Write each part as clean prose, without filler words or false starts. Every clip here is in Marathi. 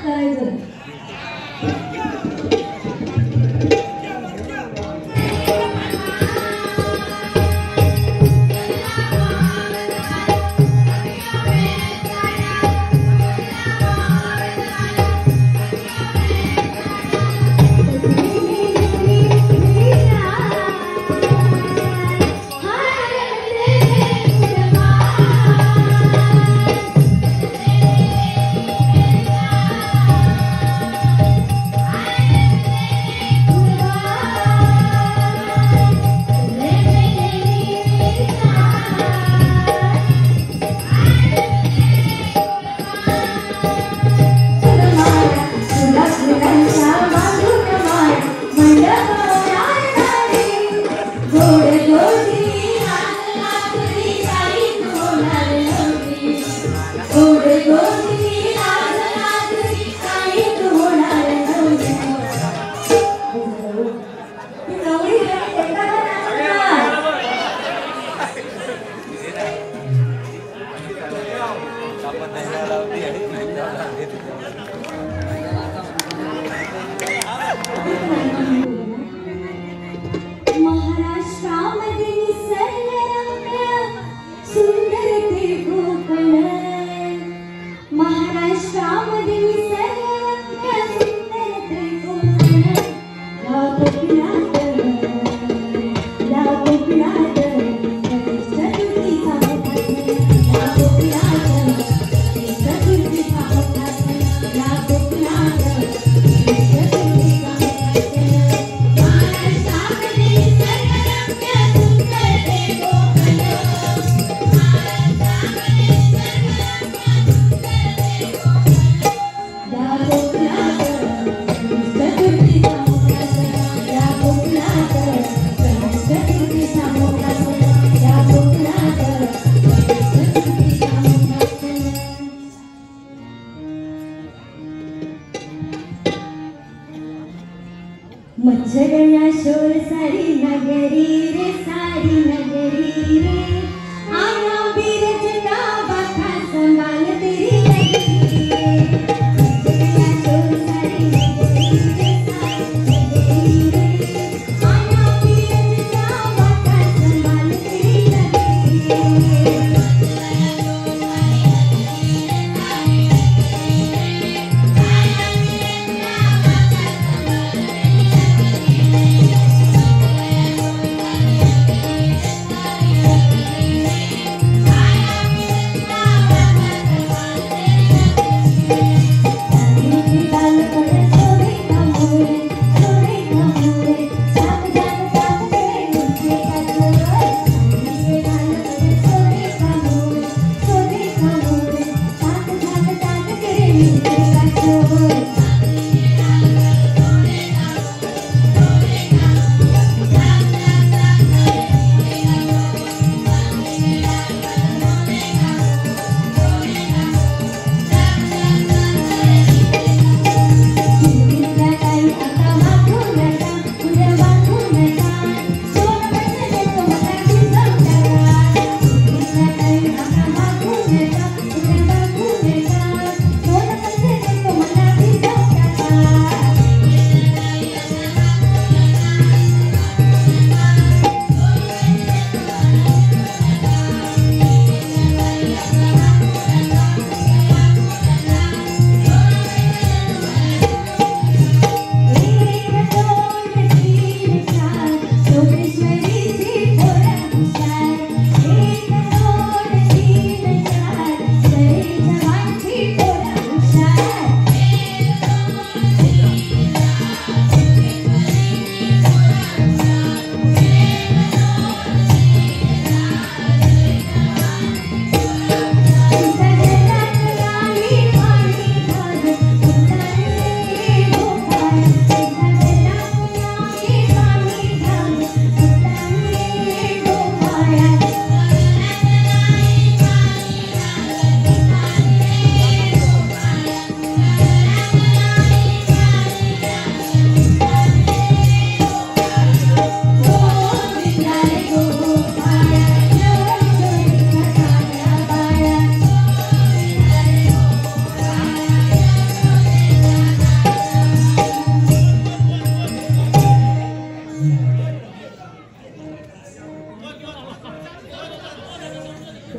करायचं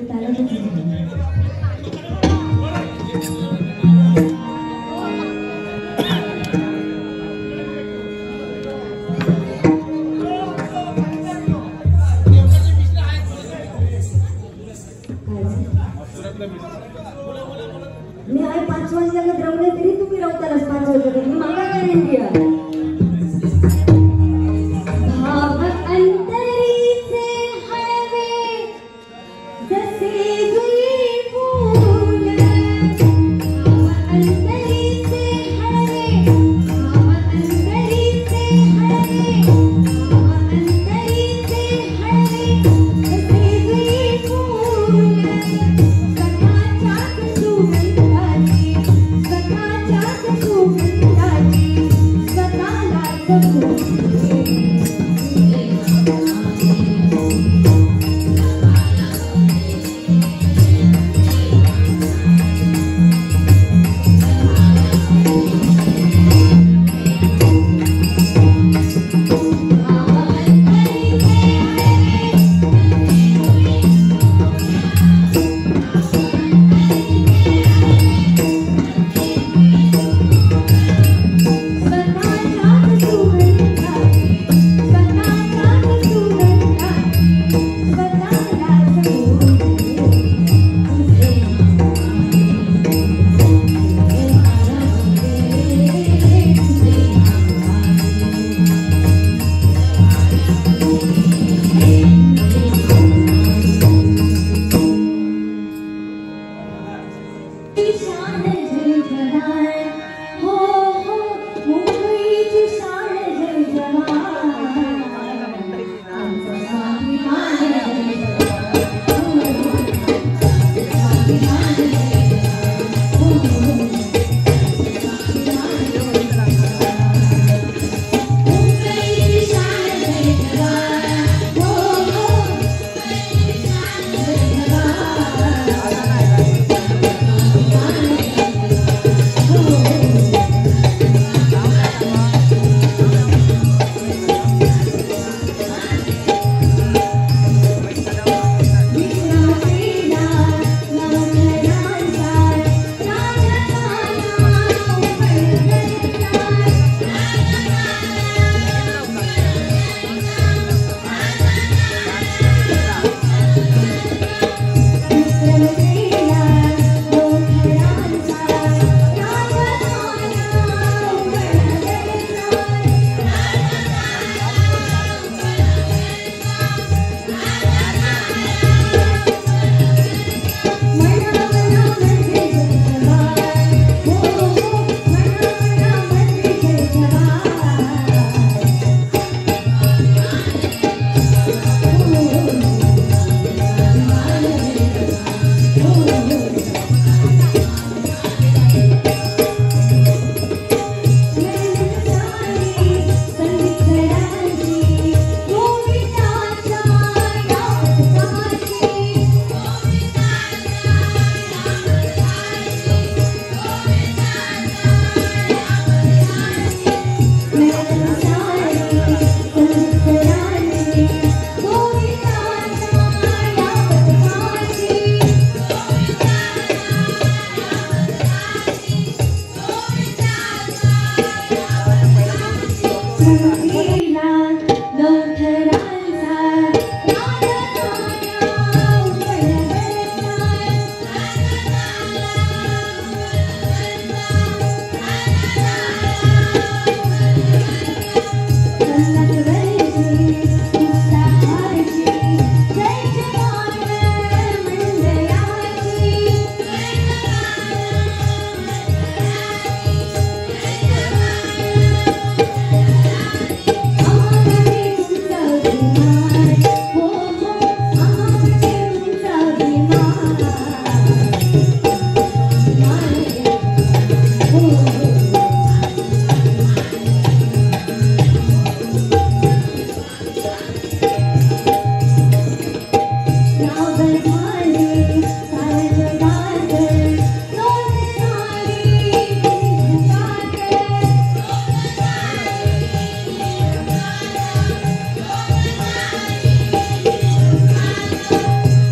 मी आहे 5 वाजता रवले तरी तुम्ही रवतालाच 5 वाजता मी मागा गॅरंटी आहे भाव अंतरीचे हळवे जसे जुई फूल भाव अंतरीचे हळवे भाव अंतरीचे हळवे भाव अंतरीचे हळवे जसे जुई फूल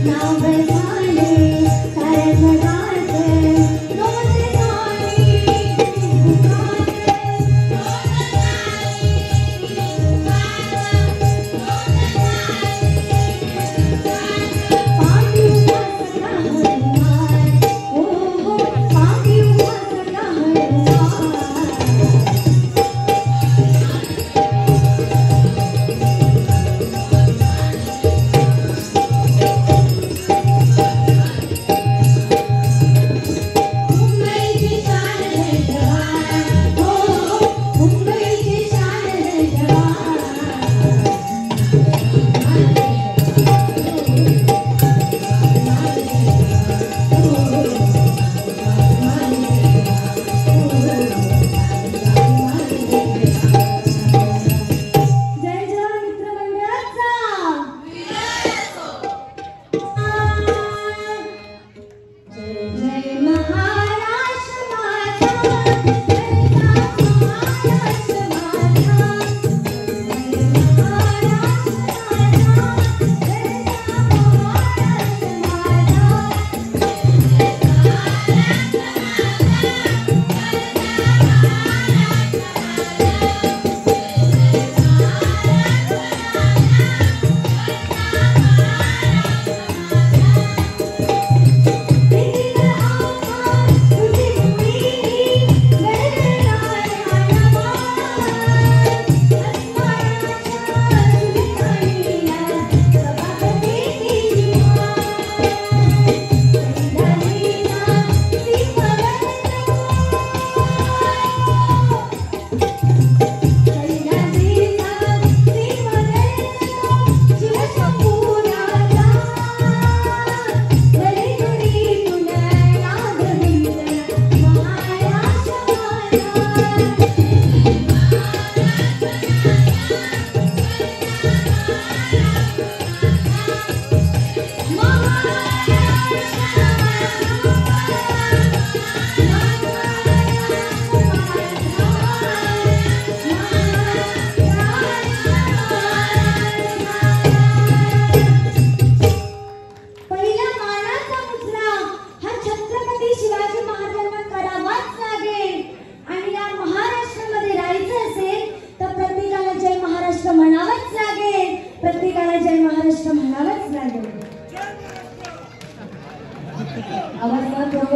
Now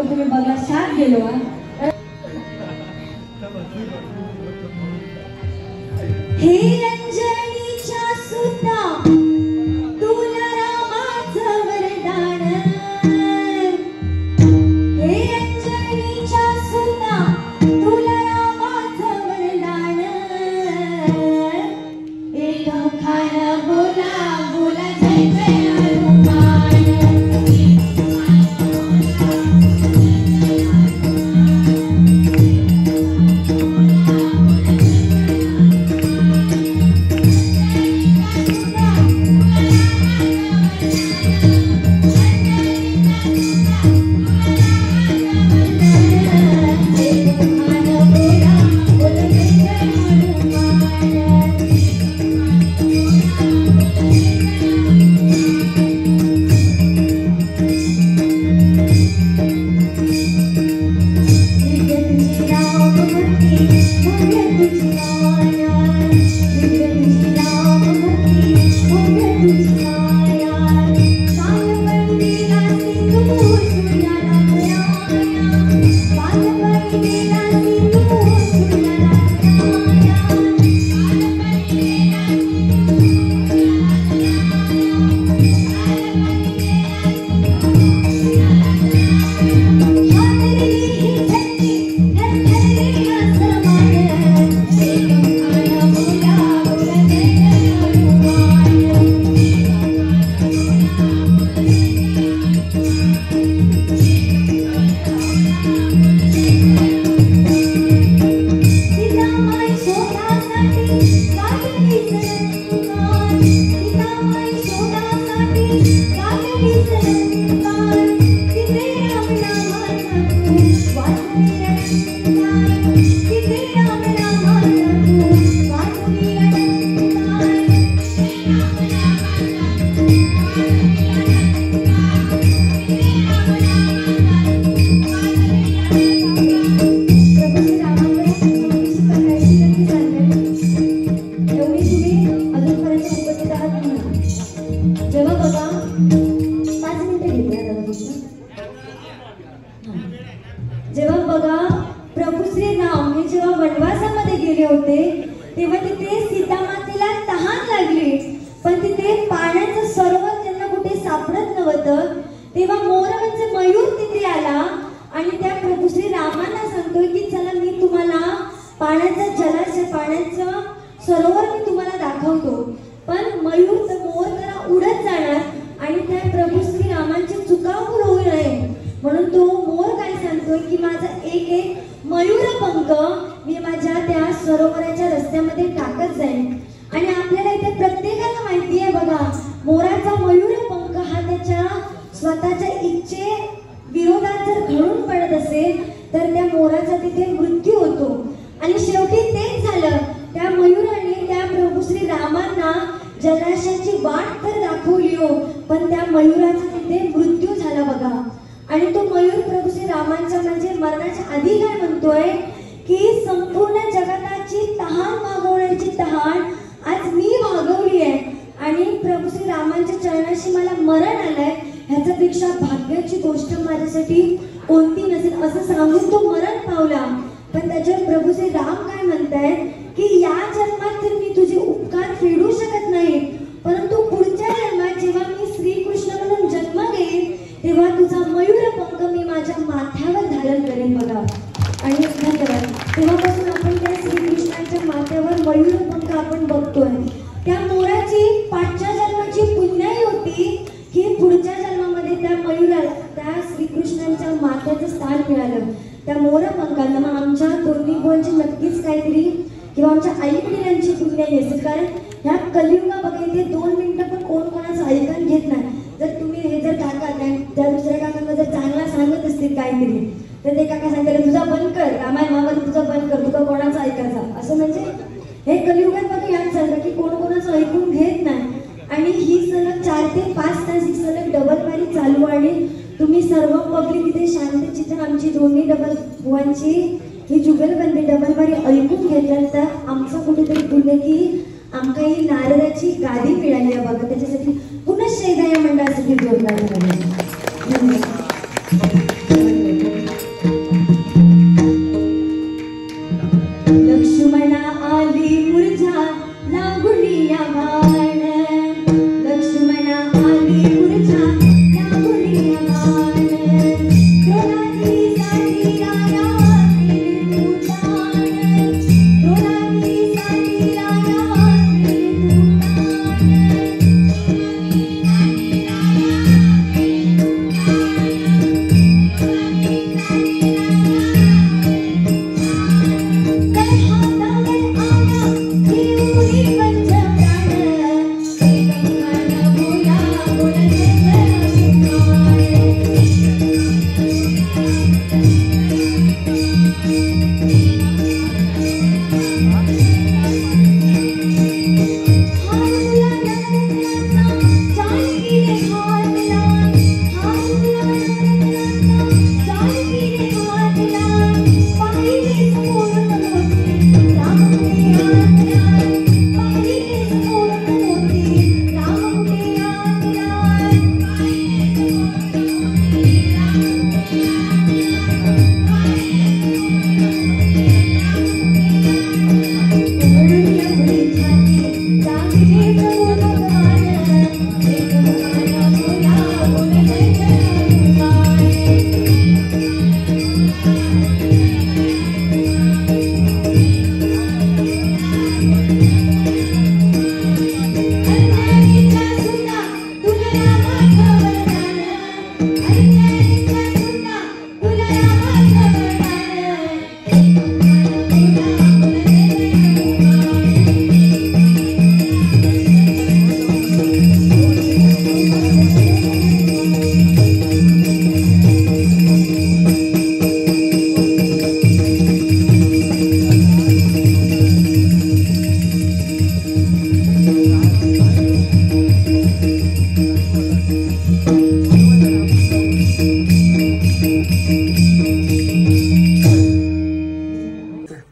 तुम्ही बघा शाळेत गेलो हे रंजनीच्या सुता तुला रामाचं वरदान हे रंजनीच्या सुता तुला रामाचं वरदान एक खाना बोला बोला जय जय हनुमान जेव्हा बघा प्रभू श्री राम हे जेव्हा वनवासामध्ये गेले होते तेव्हा तिथे सीता मातेला तहान लागली, पण तिथे पाण्याचं सरोवर त्यांना कुठे सापडत नव्हतं. तेव्हा मोर म्हणजे मयूर तिथे आला आणि त्या प्रभू श्री रामांना सांगतोय की चला मी तुम्हाला पाण्याचं जलाशय पाण्याचं सरोवर मी तुम्हाला दाखवतो. पण मयूर तर मोर जरा उडत जाणार आणि त्या प्रभू श्री रामांची चुकामूर होऊ नये म्हणून तो मोर काय सांगतोय की माझा एक मयूर पंख मी माझ्या त्या सरोवराच्या रस्त्यामध्ये टाकत जाईन. आणि आपल्याला इथे प्रत्येकाला माहिती आहे बघा, मोराचा मयूर पंख हा त्याच्या स्वतःच्या इच्छे विरोधात जर घडून पडत असेल तर त्या मोराचा तिथे मृत्यू होतो. आणि शेवटी तेच झालं. त्या मयुराने त्या प्रभू श्री रामांना जलाशयाची वाट तर दाखवली हो, पण त्या मयुराचा तिथे मृत्यू झाला बघा. आणि तो मयूर प्रभू श्री रामांच्या म्हणजे मरणाच्या आधी काय म्हणतोय की संपूर्ण जगताची तहान भागवण्याची तहान आज मी भागवली आहे आणि प्रभू श्री रामांच्या चरणाशी मला मरण आलंय, ह्याच्यापेक्षा भाग्याची गोष्ट माझ्यासाठी कोणती नसेल असं सांगून तो मरण पावला. पण त्याच्यावर प्रभू श्री राम काय म्हणतायत की या जन्मात तर मी तुझे उपकार फेडू शकत नाही, परंतु पुढच्या जन्मात जेव्हा मी श्रीकृष्ण म्हणून जन्म घेईन तेव्हा तुझा मयूर पंख मी माझ्या माथ्यावर धारण करेन बघा. आणि धन्यवाद. तेव्हापासून आपण त्या श्रीकृष्णाच्या माथ्यावर मयूर पंख आपण बघतोय. त्या मोराची पाठच्या जन्माची पुण्याई होती की पुढच्या जन्मामध्ये त्या मयूराला त्या श्रीकृष्णांच्या माथ्याचं स्थान मिळालं त्या मोरपंखांना. मग आमच्या दोन्ही भावांची नक्कीच काहीतरी किंवा आमच्या आई वडिलांची पुण्याई असेल, कारण ह्या कलियुगा बघा इथे 2 मिनिटं पण कोण कोणाचं ऐकून घेत नाही. जर तुम्ही हे जर काका त्या दुसऱ्या काकांना जर चांगला सांगत असतील काहीतरी तर ते काका सांगतात तुझा बंद कर, रामायण महाभारत तुझा बंद कर, तुझा कोणाचा ऐकायचा असं. म्हणजे हे कलियुगात बघा याच झालं की कोण कोणाचं ऐकून घेत नाही. आणि ही सलग 4 ते 5 तास ही सलग डबल बारी चालू आणि तुम्ही सर्व पब्लिक इथे शांत चित्र आमची दोन्ही डबल बुवांची ही जुगलबंदी डबल बारी ऐकून घेतल्यानंतर आमचं कुठेतरी पुण्य की आमका ही नारदाची गादी मिळाली आहे बघा. त्याच्यासाठी पुन्हा शेदा या मंडळासाठी जोडणार धन्यवाद. लक्ष्मणा आली मुरझा लागुली या बाण, लक्ष्मणा आली मुरझा लागुली या बाण, द्रोणाजीसाठी राया केले तुटाण, द्रोणाजीसाठी राया केले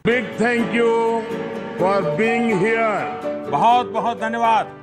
Big thank you for being here. बहुत बहुत धन्यवाद.